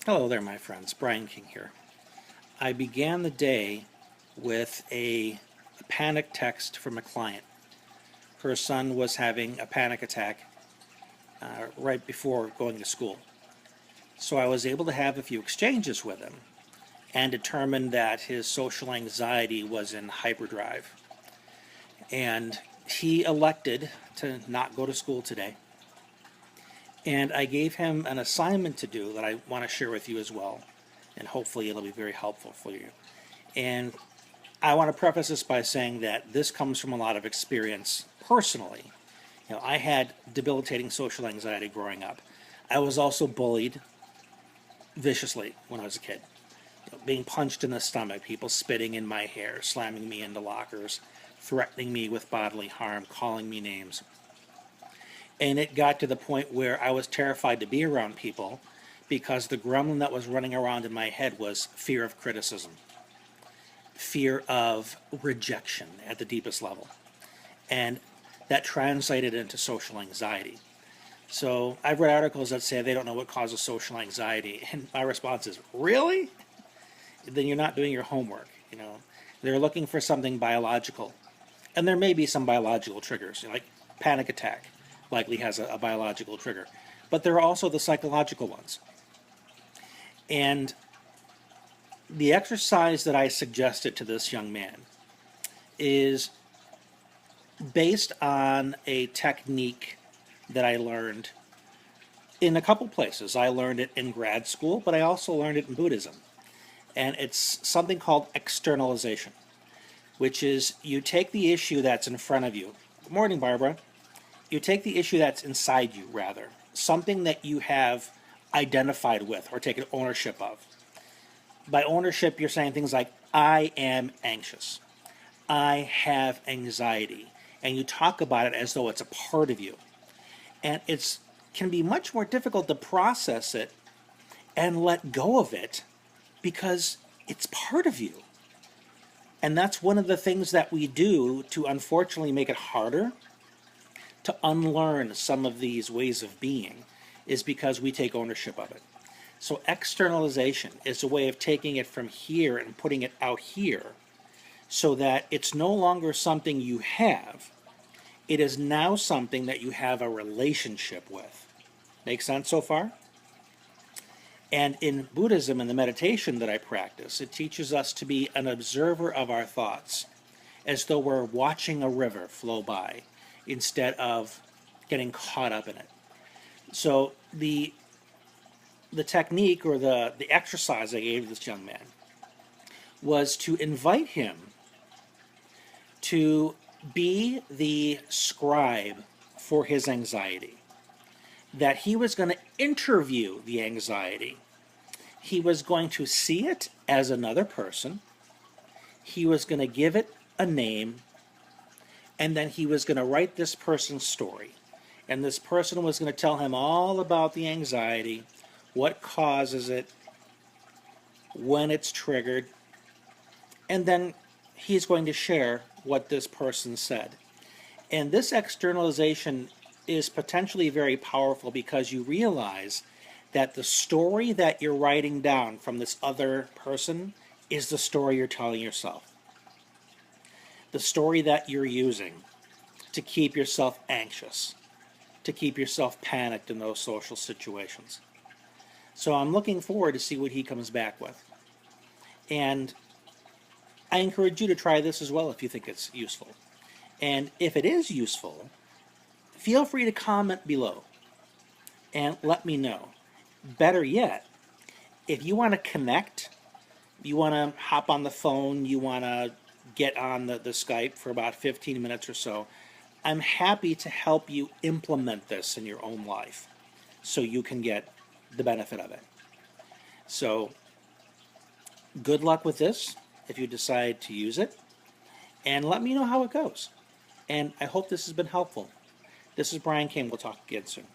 Hello there, my friends. Brian King here. I began the day with a panic text from a client. Her son was having a panic attack right before going to school. So I was able to have a few exchanges with him and determined that his social anxiety was in hyperdrive. And he elected to not go to school today. And I gave him an assignment to do that I want to share with you as well. And hopefully it'll be very helpful for you. And I want to preface this by saying that this comes from a lot of experience personally. I had debilitating social anxiety growing up. I was also bullied viciously when I was a kid. Being punched in the stomach, people spitting in my hair, slamming me into lockers, threatening me with bodily harm, calling me names. And it got to the point where I was terrified to be around people because the gremlin that was running around in my head was fear of criticism, fear of rejection at the deepest level. And that translated into social anxiety. So I've read articles that say they don't know what causes social anxiety, and my response is, really? Then you're not doing your homework. They're looking for something biological, and there may be some biological triggers, like panic attack likely has a biological trigger, but there are also the psychological ones. And the exercise that I suggested to this young man is based on a technique that I learned in a couple places. I learned it in grad school, but I also learned it in Buddhism. And it's something called externalization, which is you take the issue that's in front of you. Good morning, Barbara. You take the issue that's inside you, rather, something that you have identified with or taken ownership of. By ownership, you're saying things like, I am anxious. I have anxiety. And you talk about it as though it's a part of you. And it can be much more difficult to process it and let go of it because it's part of you. And that's one of the things that we do to unfortunately make it harder to unlearn some of these ways of being, is because we take ownership of it. So externalization is a way of taking it from here and putting it out here so that it's no longer something you have. It is now something that you have a relationship with. Make sense so far? And in Buddhism and the meditation that I practice, it teaches us to be an observer of our thoughts, as though we're watching a river flow by, instead of getting caught up in it. So the technique or the exercise I gave this young man was to invite him to be the scribe for his anxiety. That he was going to interview the anxiety. He was going to see it as another person. He was going to give it a name. And then he was going to write this person's story. And this person was going to tell him all about the anxiety, what causes it, when it's triggered. And then he's going to share what this person said. And this externalization is potentially very powerful because you realize that the story that you're writing down from this other person is the story you're telling yourself. The story that you're using to keep yourself anxious, to keep yourself panicked in those social situations. So I'm looking forward to see what he comes back with. And I encourage you to try this as well if you think it's useful. And if it is useful, feel free to comment below and let me know. Better yet, if you want to connect, you want to hop on the phone, you want to get on the Skype for about 15 minutes or so, I'm happy to help you implement this in your own life so you can get the benefit of it. So good luck with this if you decide to use it, and let me know how it goes. And I hope this has been helpful. This is Brian King. We'll talk again soon.